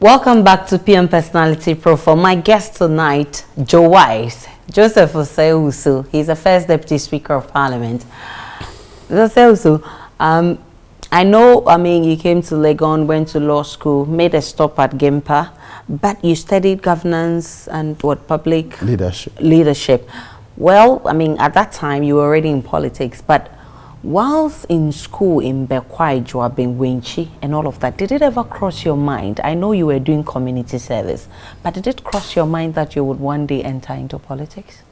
Welcome back to PM Personality Profile. My guest tonight, Joseph Osei Owusu. He's the first Deputy Speaker of Parliament. Osei Owusu, I know, you came to Legon, went to law school, made a stop at GIMPA, but you studied governance and public leadership. Well, at that time, you were already in politics, but whilst in school in Bekwai, Joabin, Wenchi, and all of that, did it ever cross your mind? I know you were doing community service, but did it cross your mind that you would one day enter into politics?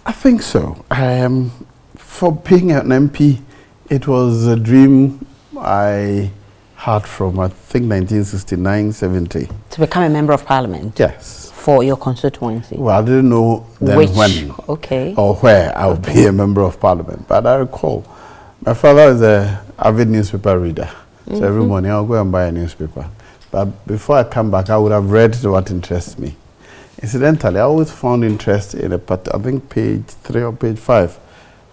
I think so. For being an MP, it was a dream I had from, I think, 1969-70. To become a member of parliament? Yes. For your constituency? Well, I didn't know then when or where I would be a member of parliament. But I recall, my father is an avid newspaper reader. So every morning I'll go and buy a newspaper. But before I come back, I would have read what interests me. Incidentally, I always found interest in I think page 3 or page 5,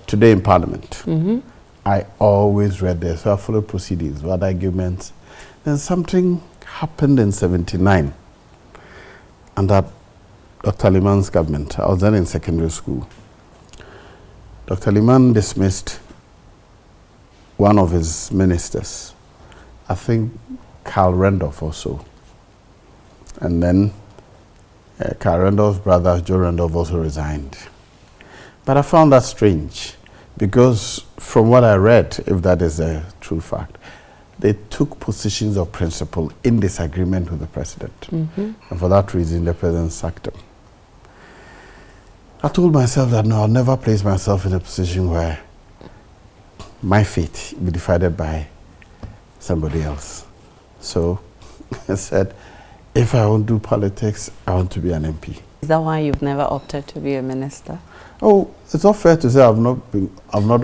Today in Parliament. I always read there, so I followed proceedings, what arguments. Then something happened in 79 under Dr. Liman's government. I was then in secondary school. Dr. Liman dismissed one of his ministers, I think Carl Randolph or so. And then Carl Randolph's brother, Joe Randolph, also resigned. But I found that strange, because from what I read, if that is a true fact, they took positions of principle in disagreement with the president. And for that reason, the president sacked him. I told myself that no, I'll never place myself in a position where my fate will be decided by somebody else. So I said, if I want to do politics, I want to be an MP. Is that why you've never opted to be a minister? Oh, it's not fair to say I've not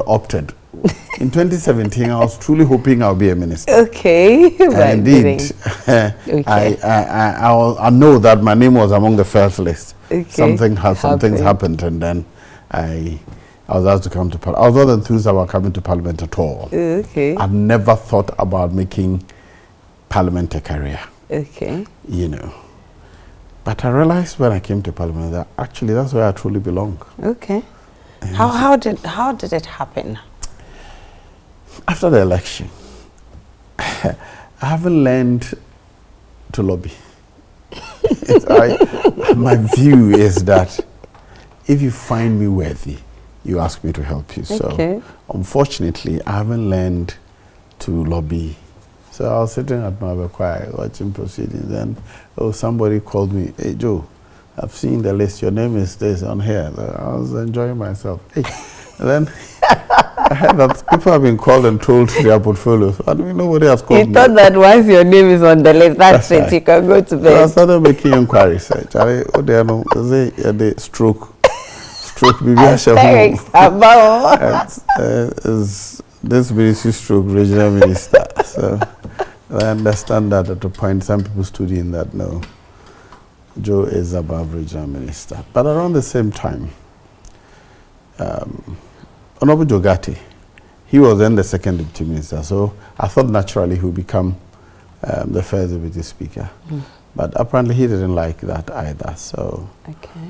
opted. In 2017, I was truly hoping I'll be a minister. Okay. And indeed, I know that my name was among the first list. Okay. Something's happened, and then I was asked to come to Parliament. I was not enthused about coming to Parliament at all. Okay. I've never thought about making Parliament a career. Okay. But I realized when I came to Parliament that actually that's where I truly belong. Okay. How did it happen? After the election, I haven't learned to lobby. My view is that if you find me worthy, you ask me to help you. Okay. So unfortunately, I haven't learned to lobby. So I was sitting at my Bekwai watching proceedings, and somebody called me, "Hey Joe, I've seen the list, your name is this on here." I was enjoying myself. Hey. And then I heard that people have been called and told their portfolios. I mean, nobody has called me. You thought that once your name is on the list, that's it, you can go to bed. So I started making inquiries. The stroke, this ministry stroke regional minister. So I understand that at a point some people stood in that no, Joe is above regional minister. But around the same time, Honorable Jogati, he was then the second deputy minister, so I thought naturally he would become the first deputy speaker. But apparently he didn't like that either, so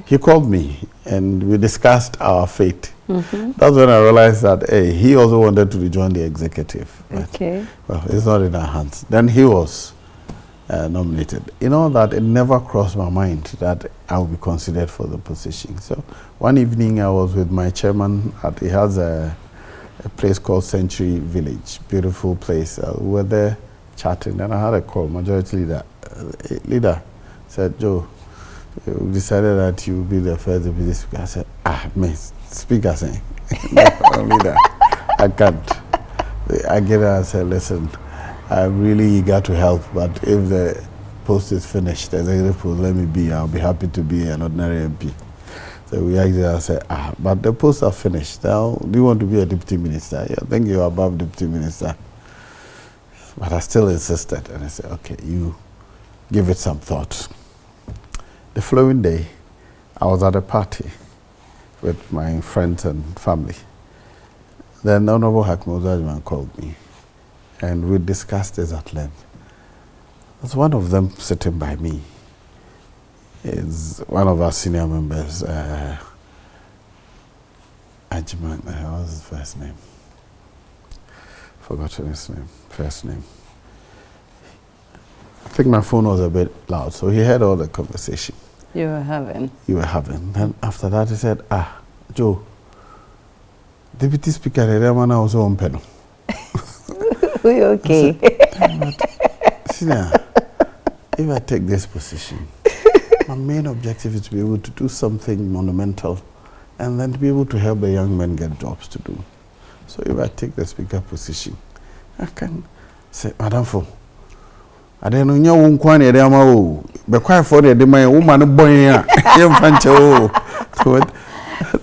he called me and we discussed our fate. That's when I realized that he also wanted to rejoin the executive. Okay. Well, it's not in our hands. Then he was nominated. That it never crossed my mind that I would be considered for the position. So one evening I was with my chairman he has a place called Century Village, beautiful place. We were there chatting, and I had a call. Majority leader said, "Joe, we decided that you will be the first deputy speaker." I said, speaker saying, no, leader, I can't. I get her and said, "Listen, I'm really eager to help, but if the post is finished, the executive post, let me be. I'll be happy to be an ordinary MP." So we asked her, I said, but the posts are finished. Now, do you want to be a deputy minister? I think you're above deputy minister. But I still insisted, and I said, okay, you give it some thought. The following day, I was at a party with my friends and family. Then Honorable Hakim Ozajman called me, and we discussed this at length. There's one of them sitting by me. Is one of our senior members, Ajman, what was his first name? Forgotten his name, first name. I think my phone was a bit loud, so he heard all the conversation. You were having? You were having. Then after that he said, Joe, Deputy Speaker, the man also on panel. We okay? Senior, if I take this position, my main objective is to be able to do something monumental and then to be able to help the young men get jobs to do. So if I take the speaker position, I can say, Madam Fo, I don't know you won't area ma be quiet for the my woman boy here.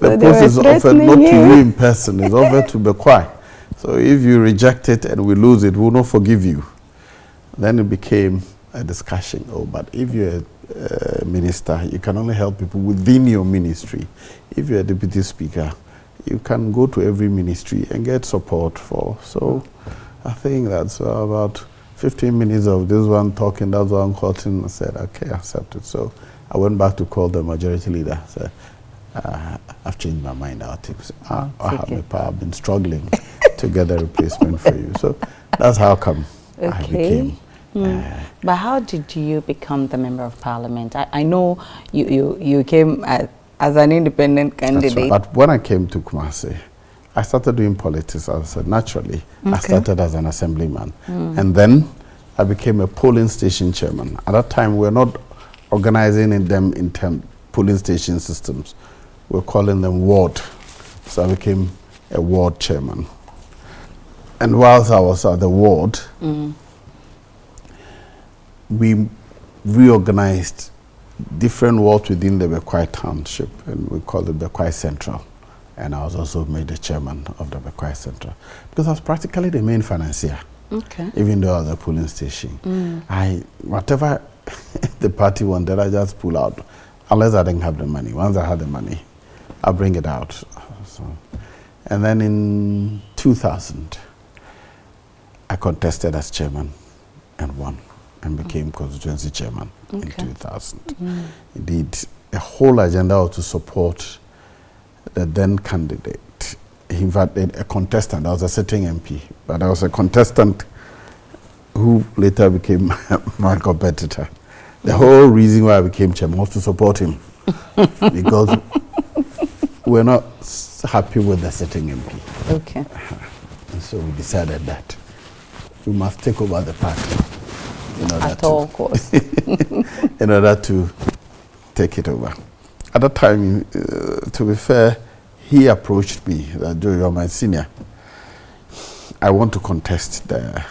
The post is offered not to you in person, it's offered to be quiet. So if you reject it and we lose it, we'll not forgive you. Then it became a discussion. But if you're a minister, you can only help people within your ministry. If you're a deputy speaker, you can go to every ministry and get support for. So I think that's about 15 minutes of this one talking, that one quoting. I said, okay, accept it. So I went back to call the majority leader. I said, I've changed my mind now. I've been struggling to get a replacement for you. So that's how come I became. But how did you become the member of parliament? I know you came as an independent candidate. Right. But when I came to Kumasi, I started doing politics. I said, naturally, I started as an assemblyman. And then I became a polling station chairman. At that time, we were not organizing them in polling station systems. We were calling them ward. So I became a ward chairman. And whilst I was at the ward, we reorganized different wards within the Bekwai township, and we called it Bekwai Central. And I was also made the chairman of the Bekwai Central because I was practically the main financier. Even though I was a polling station, whatever the party wanted, I just pull out, unless I didn't have the money. Once I had the money, I'll bring it out. So, and then in 2000, I contested as chairman and won, and became constituency chairman in 2000. Indeed, the whole agenda was to support the then candidate. He invited a contestant. I was a sitting MP, but I was a contestant who later became my competitor. The whole reason why I became chairman was to support him because we're not happy with the sitting MP. And so we decided that we must take over the party. At all costs. In order to take it over. At that time, to be fair, he approached me that, Joe, you're my senior. I want to contest the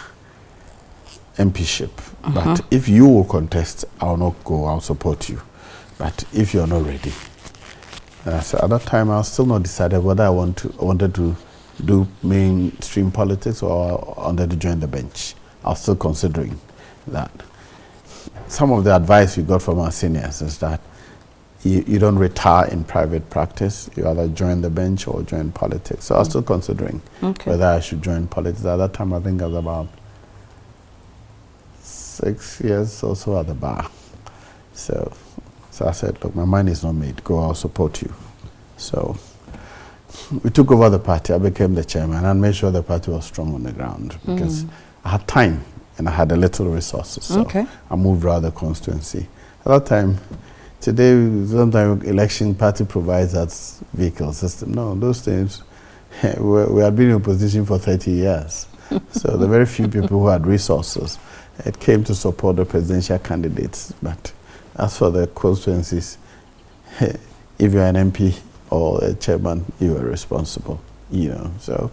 MPship. But if you will contest, I'll not go, I'll support you. But if you're not ready. So at that time, I was still not decided whether I wanted to do mainstream politics or I wanted to join the bench. I was still considering that. Some of the advice we got from our seniors is that you don't retire in private practice. You either join the bench or join politics. So I was still considering whether I should join politics. At that time, I think I was about 6 years or so at the bar. So I said, look, my mind is not made. Go, I'll support you. So we took over the party. I became the chairman and made sure the party was strong on the ground because I had time and I had a little resources. So I moved around the constituency. At that time, today, sometimes election party provides that vehicle system. No, those things, we had been in opposition for 30 years. So the very few people who had resources, it came to support the presidential candidates. But as for the constituencies, if you're an MP or a chairman, you are responsible, So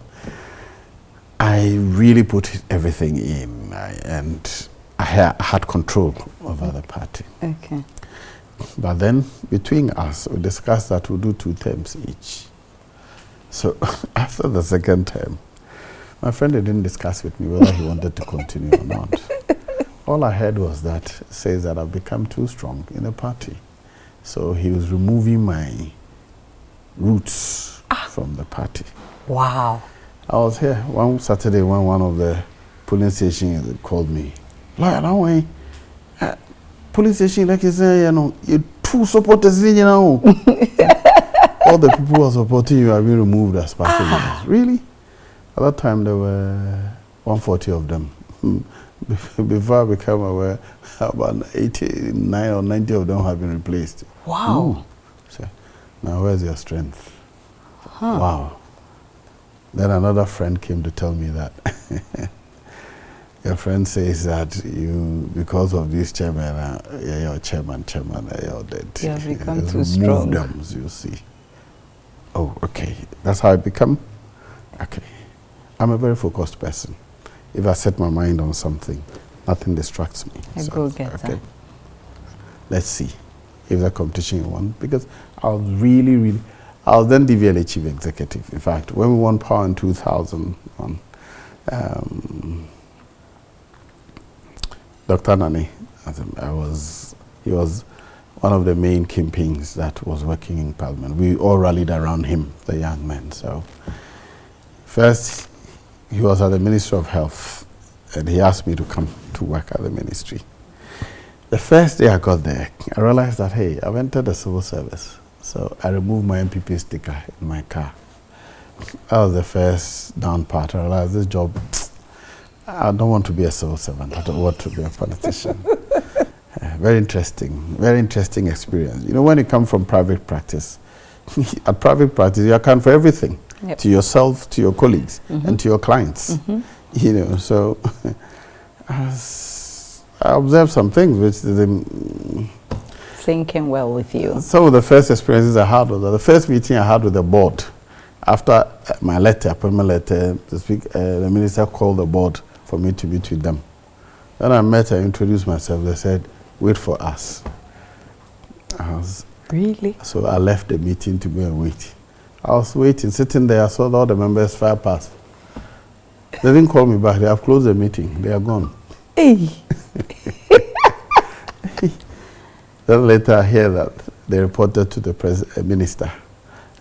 I really put everything in, and I had control over the party. But then, between us, we discussed that we'll do 2 terms each. So, after the second term, my friend didn't discuss with me whether he wanted to continue or not. All I heard was that, says that I've become too strong in the party. So, he was removing my roots from the party. Wow. I was here one Saturday when one of the polling stations called me. Lawyer, police station, like you say, you know, you two supporters, you know. All the people who are supporting you have been removed as party leaders. Really? At that time, there were 140 of them. Before I became aware, about 89 or 90 of them have been replaced. Wow. So, now where's your strength? Wow. Then another friend came to tell me that your friend says that you, because of this chairman, you're chairman, you're dead. You have become too strong. Them, you see. Oh, okay. That's how I become? Okay. I'm a very focused person. If I set my mind on something, nothing distracts me. Go get that. Let's see if the competition you won. Because I was really, I was then DVLA chief executive. In fact, when we won power in 2001, Dr. Nani, he was one of the main kingpins that was working in Parliament. We all rallied around him, the young men. So first, he was at the Ministry of Health, and he asked me to come to work at the ministry. The first day I got there, I realized that, hey, I've entered the civil service. So I removed my MPP sticker in my car. That was the first down part. I realized this job, I don't want to be a civil servant. I don't want to be a politician. Very interesting experience. You know, when you come from private practice, at private practice, you account for everything. Yep. To yourself, to your colleagues, and to your clients. You know, so I observed some things which didn't sinking well with you. Some of the first experiences I had was the first meeting I had with the board. After my letter, appointment letter, the minister called the board for me to meet with them. Then I met and introduced myself. They said, wait for us. Really? So I left the meeting to go and wait. I was waiting, sitting there. I saw all the members file past. They didn't call me back. They have closed the meeting. They are gone. Hey. Then later I hear that they reported to the minister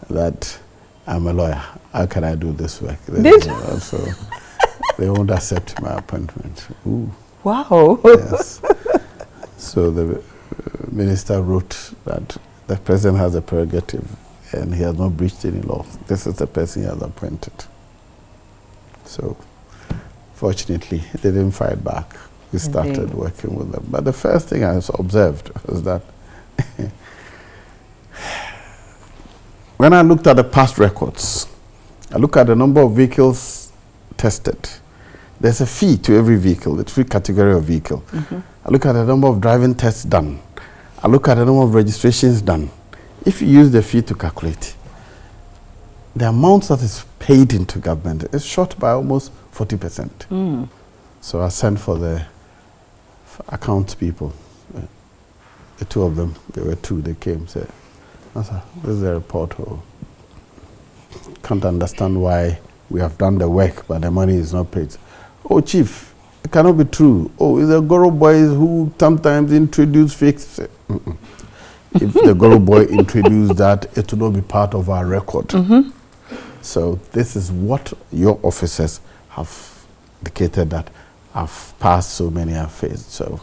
that I'm a lawyer. How can I do this work? So they won't accept my appointment. Ooh. Wow. Yes. So the minister wrote that the president has a prerogative and he has not breached any law. This is the person he has appointed. So, fortunately, they didn't fight back. We started working with them. But the first thing I observed was that when I looked at the past records, I look at the number of vehicles tested. There's a fee to every vehicle, the free category of vehicle. I look at the number of driving tests done. I look at the number of registrations done. If you use the fee to calculate, the amount that is paid into government is short by almost 40%. So I sent for the account people. The two of them, there were two, they came, said, this is a report. Can't understand why we have done the work, but the money is not paid. Oh, Chief, it cannot be true. Oh, it's the Goro boys who sometimes introduce fakes. If the Goro boy introduced that, it will not be part of our record. So this is what your officers have indicated that I've passed, so many have failed. So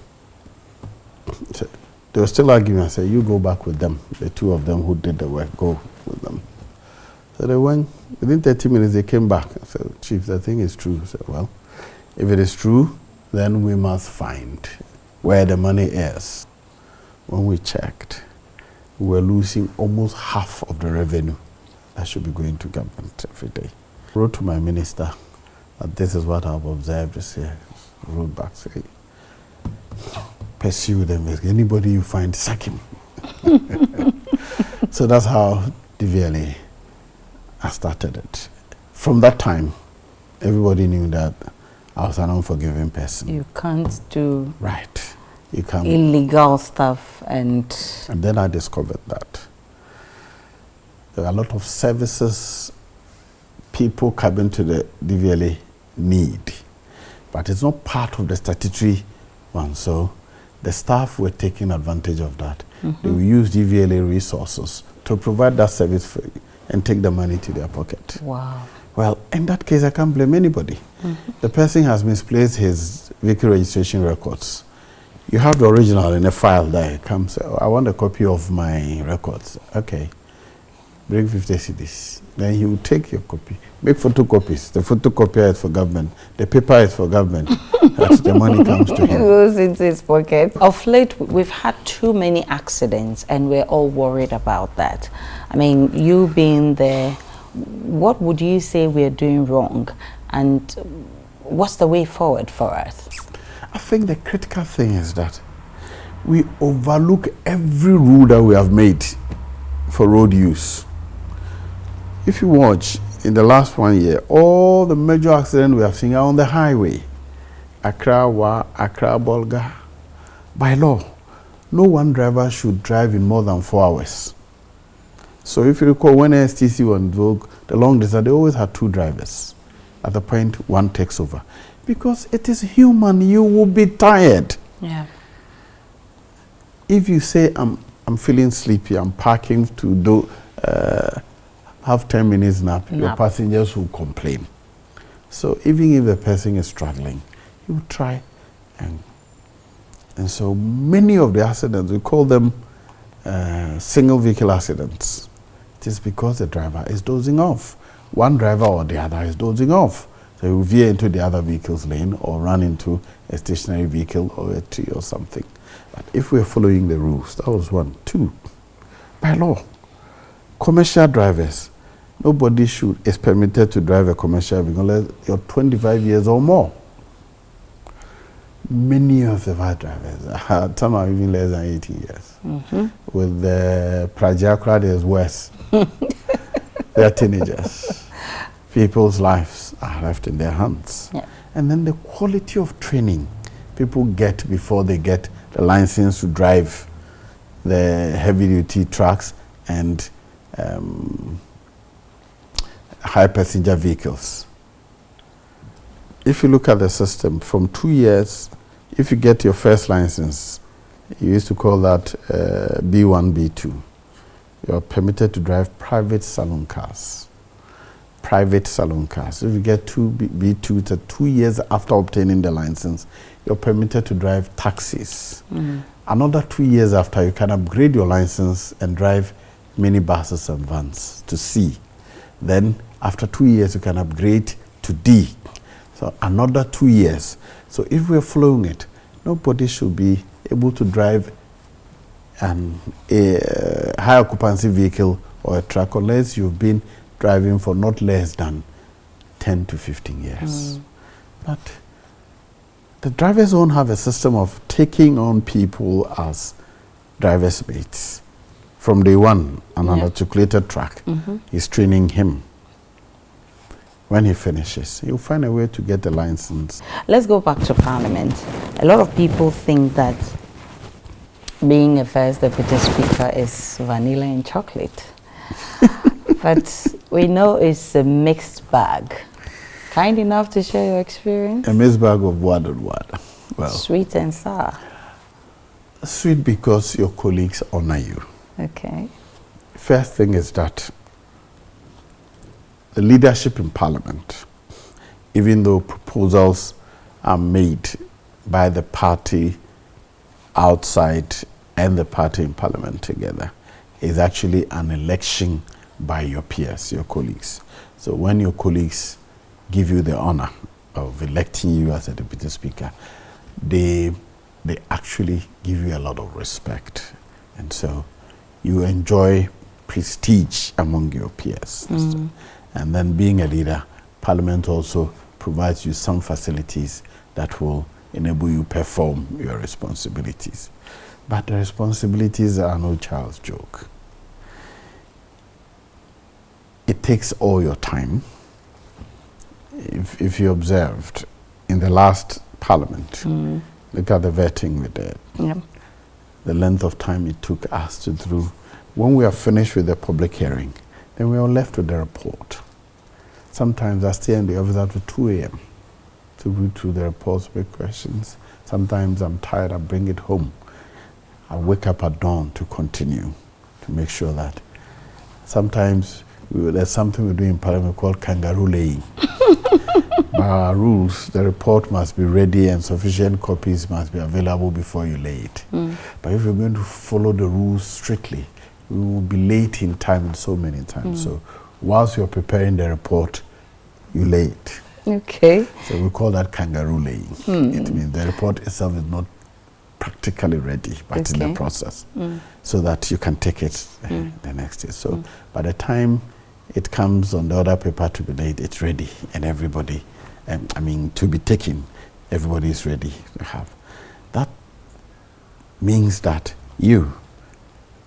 they were still arguing. I said, you go back with them. The two of them who did the work, go with them. So they went. Within 30 minutes, they came back. I said, Chief, the thing is true. I said, well, if it is true, then we must find where the money is. When we checked, we were losing almost half of the revenue that should be going to government every day. I wrote to my minister that this is what I've observed this year. I wrote back, say, pursue them. Anybody you find, sack him. So that's how DVLA I started it. From that time, everybody knew that I was an unforgiving person. You can't do You can't illegal stuff. And then I discovered that there are a lot of services people coming to the DVLA need, but it's not part of the statutory one. So the staff were taking advantage of that. They will use DVLA resources to provide that service for you and take the money to their pocket. Wow. Well, in that case, I can't blame anybody. The person has misplaced his vehicle registration records. You have the original in a file there. It comes, I want a copy of my records. Okay. Bring 50 CDs. Then he will take your copy. Make photocopies. The photocopier is for government. The paper is for government. That's the money comes to him. It goes into his pocket. Of late, we've had too many accidents, and we're all worried about that. I mean, you being there, what would you say we're doing wrong? And what's the way forward for us? I think the critical thing is that we overlook every rule that we have made for road use. If you watch, in the last 1 year, all the major accidents we have seen are on the highway. Accra, Accra, Bolga. By law, no one driver should drive in more than 4 hours. So if you recall, when STC was invoked, the long distance, they always had 2 drivers. At the point, one takes over. Because it is human, you will be tired. Yeah. If you say, I'm feeling sleepy, I'm parking to do have 10 minutes nap, your passengers will complain. So even if the person is struggling, you will try. And so many of the accidents, we call them single vehicle accidents. It is because the driver is dozing off. One driver or the other is dozing off. So you veer into the other vehicle's lane or run into a stationary vehicle or a tree or something. But if we're following the rules, that was 1. 2, by law, commercial drivers, nobody is permitted to drive a commercial vehicle unless you're 25 years or more. Many of the bad drivers, some are even less than 18 years. With the Prajakra, there's worse. They're teenagers. People's lives are left in their hands. Yeah. And then the quality of training people get before they get the license to drive the heavy-duty trucks and high passenger vehicles. If you look at the system, from 2 years, if you get your first license, you used to call that B1, B2. You're permitted to drive private saloon cars. Private saloon cars. If you get B2 to 2 years after obtaining the license, you're permitted to drive taxis. Another 2 years after, you can upgrade your license and drive minibuses and vans to C. Then after 2 years, you can upgrade to D. So another 2 years. So if we're following it, nobody should be able to drive a high occupancy vehicle or a truck unless you've been driving for not less than 10 to 15 years. But the drivers don't have a system of taking on people as driver's mates. From day one, an unarticulated truck is training him. When he finishes, he'll find a way to get the license. Let's go back to Parliament. A lot of people think that being a first deputy speaker is vanilla and chocolate. But we know it's a mixed bag. Kind enough to share your experience? A mixed bag of what and what? Well, sweet and sour. Sweet because your colleagues honor you. Okay. First thing is that the leadership in Parliament, even though proposals are made by the party outside and the party in Parliament together, is actually an election by your peers, your colleagues. So when your colleagues give you the honor of electing you as a deputy speaker, they actually give you a lot of respect. And so you enjoy prestige among your peers. And then being a leader, Parliament also provides you some facilities that will enable you perform your responsibilities. But the responsibilities are no child's joke. It takes all your time. If you observed in the last Parliament, look at the vetting we did. The length of time it took us to do. When we are finished with the public hearing, then we are left with the report. Sometimes I stay in the office up to 2 a.m. to read through the reports, make questions. Sometimes I'm tired, I bring it home. I wake up at dawn to continue, to make sure that sometimes there's something we do in Parliament called kangaroo laying. By our rules, the report must be ready and sufficient copies must be available before you lay it. But if you're going to follow the rules strictly, we will be late in time so many times. So whilst you're preparing the report, you lay it. Okay. So we call that kangaroo laying. It means the report itself is not practically ready, but in the process, so that you can take it the next day. So by the time it comes on the other paper to be laid, it's ready, and everybody, to be taken, everybody is ready to have. That means that you,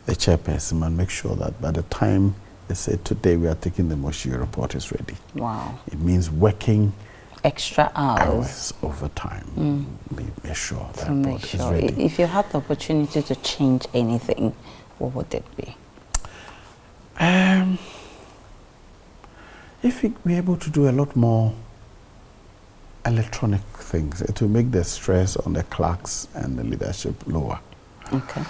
the chairperson, must make sure that by the time they say today we are taking the motion, your report is ready. Wow. It means working extra hours over time. Make sure that report is ready. If you had the opportunity to change anything, what would it be? If we're able to do a lot more electronic things, it will make the stress on the clerks and the leadership lower. Okay.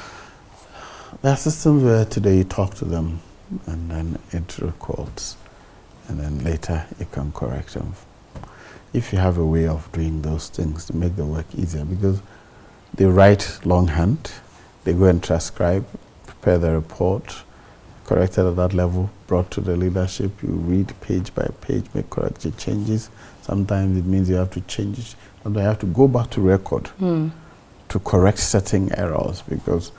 There are systems where today you talk to them and then it records, and then later you can correct them. If you have a way of doing those things to make the work easier, because they write longhand, they go and transcribe, prepare the report, corrected at that level, brought to the leadership, you read page by page, make corrective changes. Sometimes it means you have to change it. Sometimes you have to go back to record to correct certain errors, because,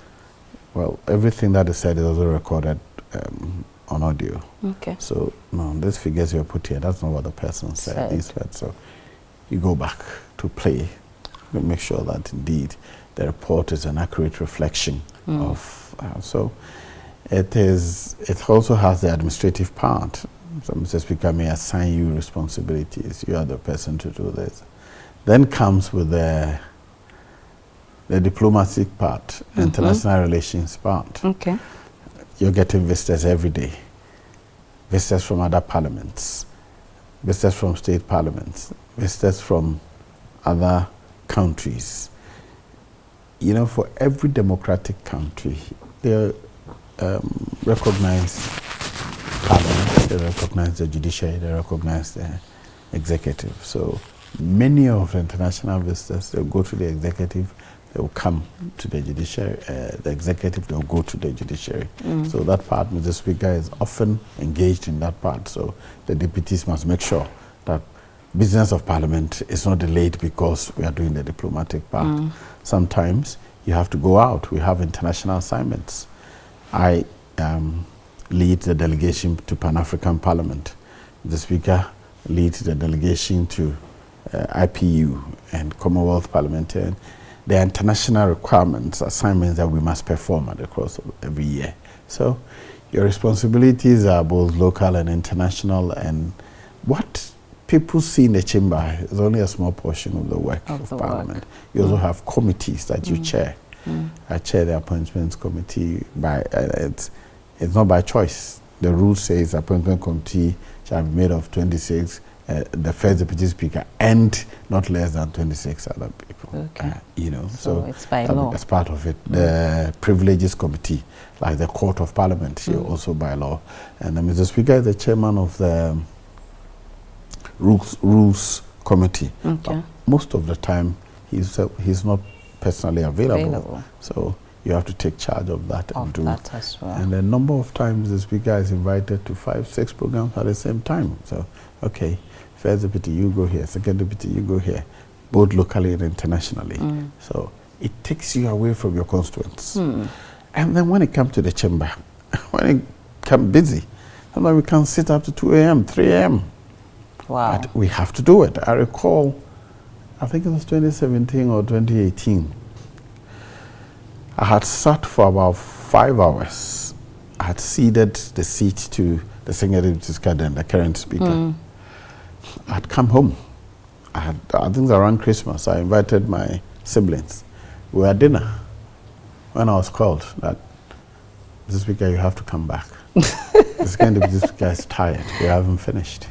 well, everything that is said is also recorded on audio. Okay. So, no, these figures you put here, that's not what the person said. He said. So you go back to play to make sure that indeed the report is an accurate reflection of. So it also has the administrative part. So Mr. Speaker may assign you responsibilities. You are the person to do this. Then comes with the diplomatic part, international relations part. Okay. You're getting visitors every day. Visitors from other parliaments, visitors from state parliaments, visitors from other countries. You know, for every democratic country, they recognize parliament, they recognize the judiciary, they recognize the executive. So many of the international visitors, they'll go to the executive, they will come to the judiciary, the executive, they'll go to the judiciary. So that part, Mr. Speaker, is often engaged in that part. So the deputies must make sure that business of parliament is not delayed because we are doing the diplomatic part. Sometimes you have to go out. We have international assignments. I lead the delegation to Pan-African Parliament. The Speaker leads the delegation to IPU and Commonwealth Parliamentarian. There are international requirements, assignments that we must perform at the course of every year. So your responsibilities are both local and international, and what people see in the chamber is only a small portion of the work of Parliament. You also have committees that you chair. I chair the appointments committee. It's not by choice. The rule says appointment committee shall be made of 26, the first deputy speaker, and not less than 26 other people. Okay. You know, so it's by law. That's part of it. The privileges committee, like the Court of Parliament, also by law. And Mr. Speaker is the chairman of the rules committee. Okay. Most of the time, he's not personally available. So you have to take charge of that and do that as well. And a number of times the speaker is invited to 5, 6 programs at the same time. So, okay, first deputy, you go here. Second deputy, you go here. Both locally and internationally. So it takes you away from your constituents. And then when it comes to the chamber, when it comes busy, sometimes we can sit up to 2 a.m., 3 a.m. Wow. But we have to do it. I recall, I think it was 2017 or 2018. I had sat for about 5 hours. I had ceded the seat to the senior deputy speaker, then the current speaker. I had come home. I think it was around Christmas. I invited my siblings. We were at dinner when I was called that, Mr. Speaker, you have to come back. The second deputy speaker is tired. We haven't finished.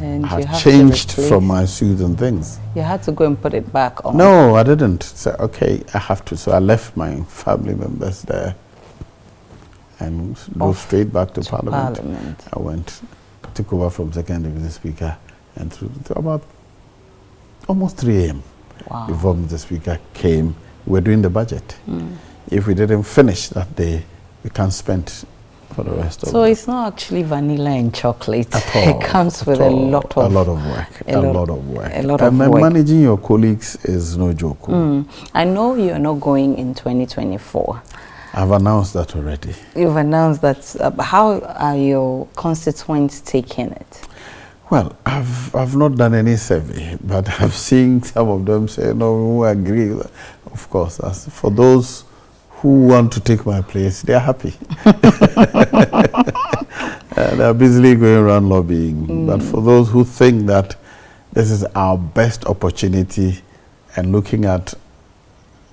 And I had changed from my suit and things. You had to go and put it back on. No, I didn't. So, okay, I have to. So I left my family members there and drove straight back to Parliament. I went, took over from second deputy speaker, and through about almost 3 a.m. Wow. Before the Speaker came. We're doing the budget. If we didn't finish that day, we can't spend for the rest of it. So it's not actually vanilla and chocolate. At all. It comes with a lot of work. A lot of work. And managing your colleagues is no joke. I know you're not going in 2024. I've announced that already. You've announced that. How are your constituents taking it? Well, I've not done any survey, but I've seen some of them say, no, we agree. Of course, as for those who want to take my place, they're happy. They're busily going around lobbying. But for those who think that this is our best opportunity and looking at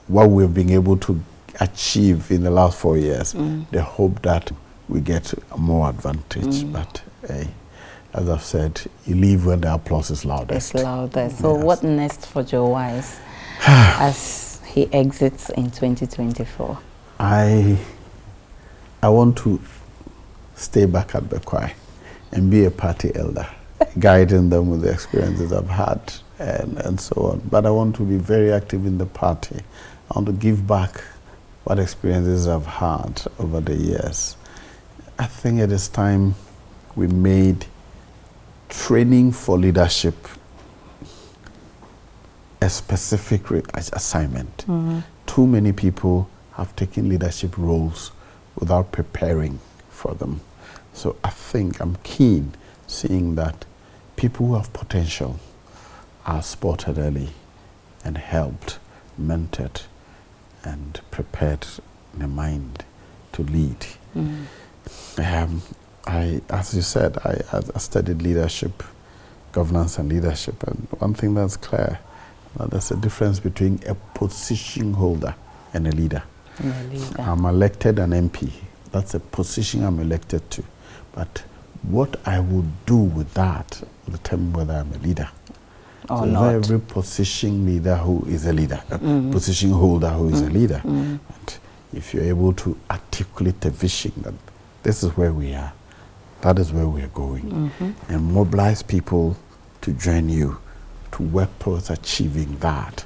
what we've been able to achieve in the last 4 years, they hope that we get more advantage. But hey, as I've said, you leave when the applause is loudest. It's loudest. So what next for Joe Wise as he exits in 2024? I want to stay back at Bekwai and be a party elder, guiding them with the experiences I've had and so on. But I want to be very active in the party. I want to give back what experiences I've had over the years. I think it is time we made training for leadership a specific assignment. Too many people have taken leadership roles without preparing for them. So I think I'm keen seeing that people who have potential are spotted early and helped, mentored, and prepared in the mind to lead. As you said, I studied leadership, governance and leadership, and one thing that's clear, there's a difference between a position holder and a leader. I'm elected an MP. That's a position I'm elected to. But what I will do with that will determine whether I'm a leader. Or so not. Every position leader who is a leader, position holder who is a leader. And if you're able to articulate a vision that this is where we are, that is where we're going, and mobilize people to join you to work towards achieving that,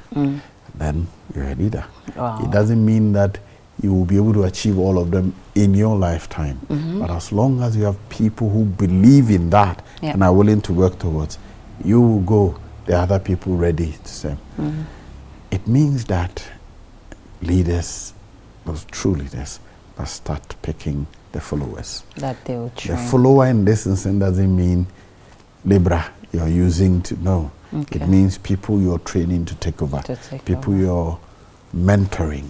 then you're a leader. Wow. It doesn't mean that you will be able to achieve all of them in your lifetime. But as long as you have people who believe in that and are willing to work towards, you will go, there are other people ready to say. It means that leaders, those true leaders, must start picking the followers. That they will train. The follower in this instance doesn't mean Libra you're using to, no. It means people you're training to take over. People you're mentoring,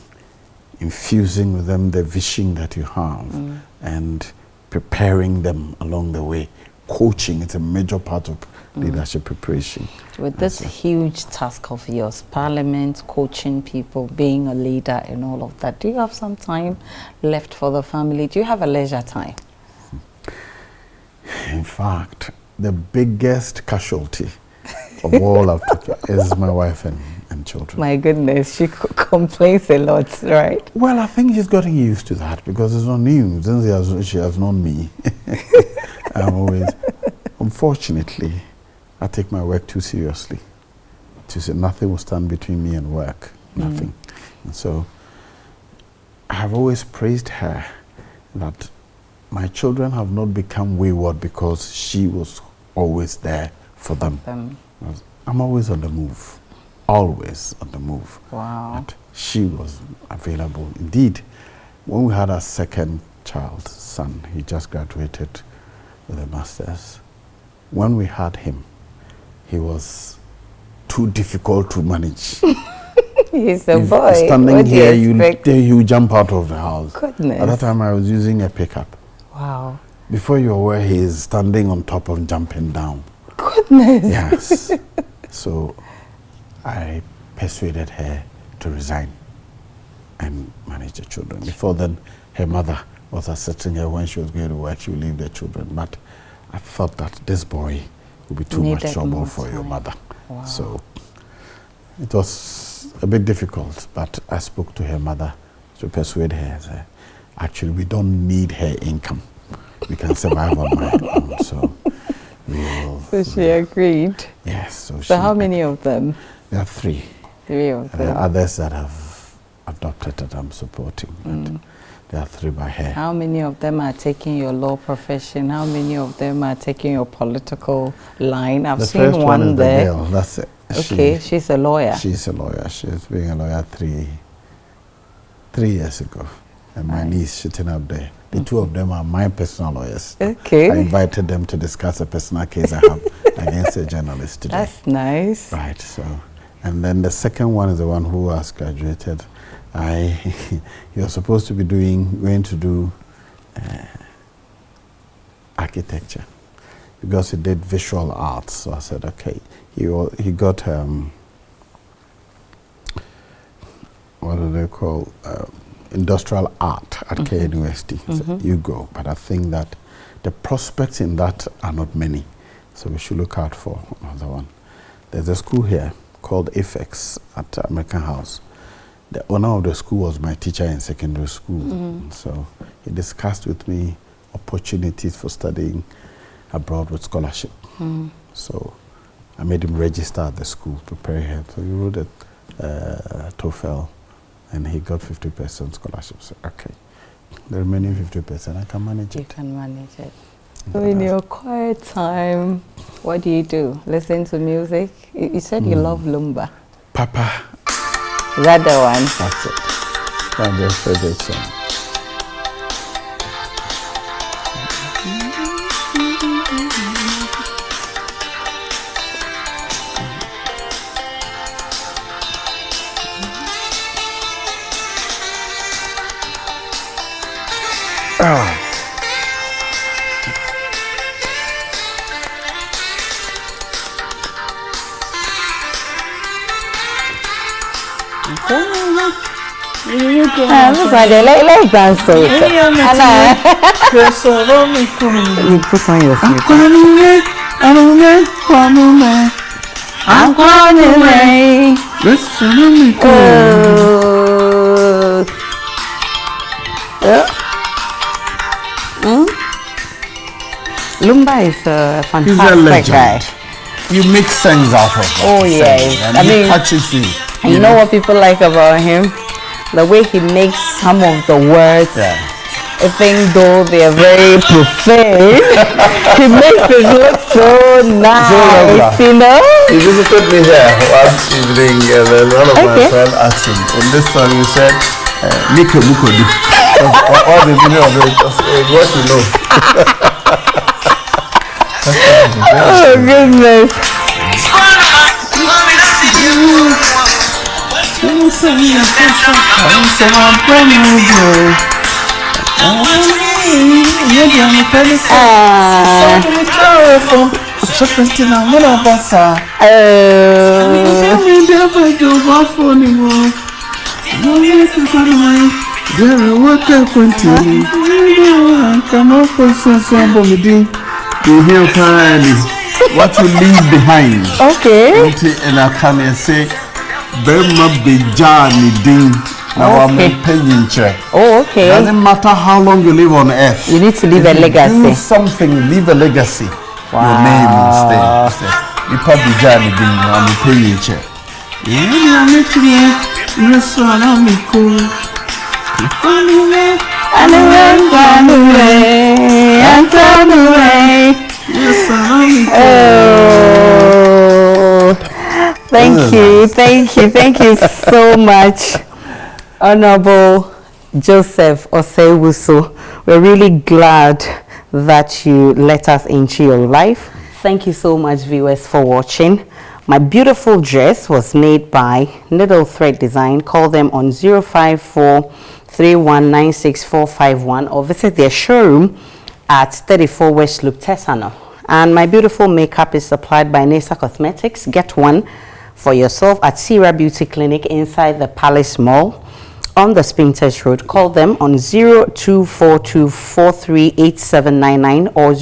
infusing with them the vision that you have, and preparing them along the way. Coaching is a major part of leadership preparation. With this huge task of yours, Parliament, coaching people, being a leader and all of that, do you have some time left for the family? Do you have a leisure time? In fact, the biggest casualty of all I've taken is my wife and children. My goodness, she complains a lot, right? Well, I think she's getting used to that because it's not new. Since she has known me, I'm always, unfortunately, I take my work too seriously. To say nothing will stand between me and work, nothing. And so I have always praised her that my children have not become wayward because she was always there for them. I'm always on the move, always on the move. Wow. And she was available. Indeed, when we had our second child, son, he just graduated with a master's. When we had him, he was too difficult to manage. He's a boy. Standing here, you jump out of the house. Goodness. At that time, I was using a pickup. Wow. Before you're aware, he is standing on top and jumping down. Goodness. Yes. So I persuaded her to resign and manage the children. Before then, her mother was assisting her when she was going to work. She would leave the children. But I thought that this boy would be too much trouble for your mother. Wow. So it was a bit difficult, but I spoke to her mother to persuade her. Actually, we don't need her income. We can survive on my own. So So she agreed? Yes. So how many of them? There are 3. 3 of them. There are others that have adopted that I'm supporting. But there are 3 by her. How many of them are taking your law profession? How many of them are taking your political line? I've seen one there. The girl. That's it. Okay, she's a lawyer. She's a lawyer. She's been a lawyer 3 years ago. And my niece sitting up there. The 2 of them are my personal lawyers. Okay. I invited them to discuss a personal case I have against a journalist today. That's nice. Right. So, and then the second one is the one who has graduated. He was supposed to be going to do architecture because he did visual arts. So I said, okay. He got what do they call industrial art at K University. So you go, but I think that the prospects in that are not many, so we should look out for another one. There's a school here called AFEX at American House. The owner of the school was my teacher in secondary school, so he discussed with me opportunities for studying abroad with scholarship. So I made him register at the school, prepare him. So he wrote a TOEFL, and he got 50% scholarship. So, okay, the remaining 50%, I can manage it. You can manage it. So in your quiet time, what do you do? Listen to music? You said you love Lumba. Papa. Is that the one? That's it. That's their favorite song. Looks like let's dance so. You put on your feet. I'm coming away. Lumba is a fantastic guy. You make sense out of it. Oh yes, I mean, touches you. And you know what people like about him? The way he makes some of the words, even though they are very profane, he makes it look so nice, you know? He visited me here one evening, and then one of my friends asked him, in this song you said, Miko Mukodi. All the meaning of it is what you know. Oh goodness. What you leave behind. Okay. And I come and say, Berma Bejani Ding. Now I'm paying check. Oh, okay. It doesn't matter how long you live on earth. You need to leave a legacy. Do something, leave a legacy. Wow. Your name will stay. You can't be Johnny Ding. I'm paying check. Thank you so much, Honorable Joseph Osei Owusu. We're really glad that you let us into your life. Thank you so much, viewers, for watching. My beautiful dress was made by Needle Thread Design. Call them on 054-3196-451 or visit their showroom at 34 West Loop, Tesano. And my beautiful makeup is supplied by Nesa Cosmetics. Get one for yourself at Sierra Beauty Clinic inside the Palace Mall on the Spintex Road. Call them on 0242438799 or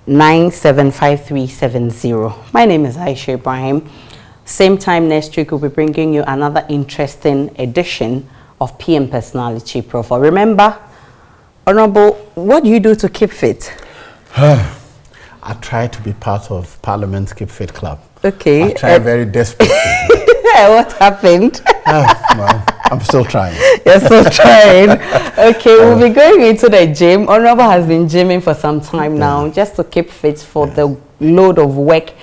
0244975370. My name is Aisha Ibrahim. Same time next week, we'll be bringing you another interesting edition of PM Personality Profile. Remember, Honorable, what do you do to keep fit? I try to be part of Parliament's Keep Fit Club. Okay. I try very desperately. What happened? Well, I'm still trying. You're still trying. Okay, we'll be going into the gym. Honorable has been gymming for some time now, just to keep fit for the load of work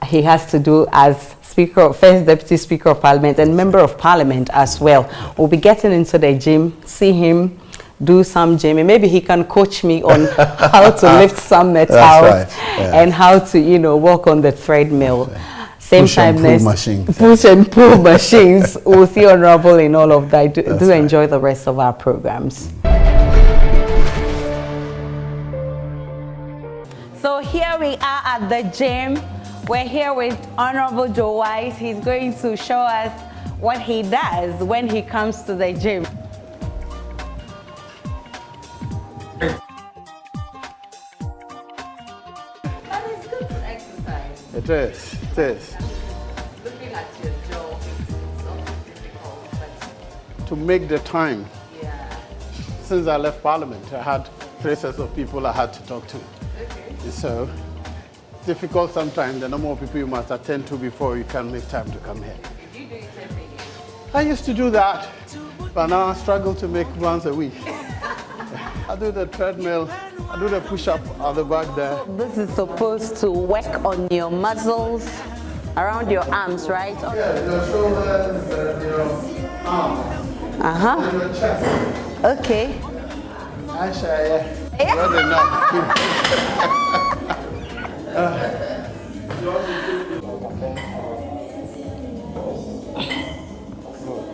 he has to do as First Deputy Speaker of Parliament and Member of Parliament as well. We'll be getting into the gym, see him do some gymming. Maybe he can coach me on how to lift some metals and how to, you know, walk on the treadmill. Same push time, push and pull machines. We'll see Honorable in all of that. Do enjoy the rest of our programs. So here we are at the gym. We're here with Honorable Joe Wise. He's going to show us what he does when he comes to the gym. But it's good to exercise. It is. It is. Looking at your jaw, it's also difficult. But to make the time. yeah. Since I left Parliament, I had 3 sets of people I had to talk to. Okay. So, difficult sometimes. The number of people you must attend to before you can make time to come here. Did you do it every day? I used to do that, but now I struggle to make once a week. I do the treadmill, I do the push-up at the back there. This is supposed to work on your muscles around your arms, right? Yeah, your shoulders, your arms, your chest. Okay. Aisha, yeah. Good enough.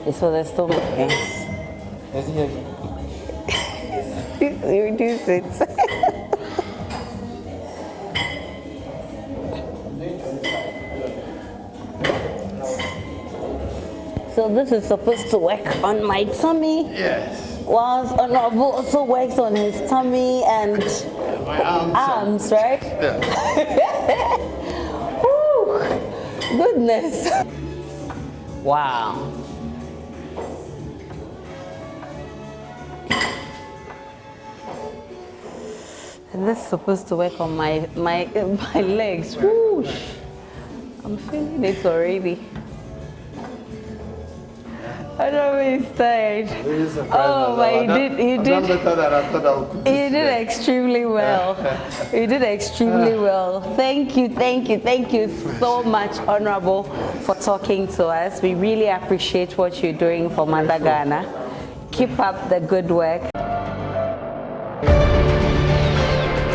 It's for the stomach, yes. Reduce it. So this is supposed to work on my tummy. Yes. Whilst Honorable also works on his tummy and my arms, right? Yeah. Woo, goodness. Wow. And this is supposed to work on my legs. Whoosh. I'm feeling it already. I don't know he's tired. Oh, but you did extremely well. You did extremely well. Thank you so much, Honorable, for talking to us. We really appreciate what you're doing for Mother Ghana. Keep up the good work.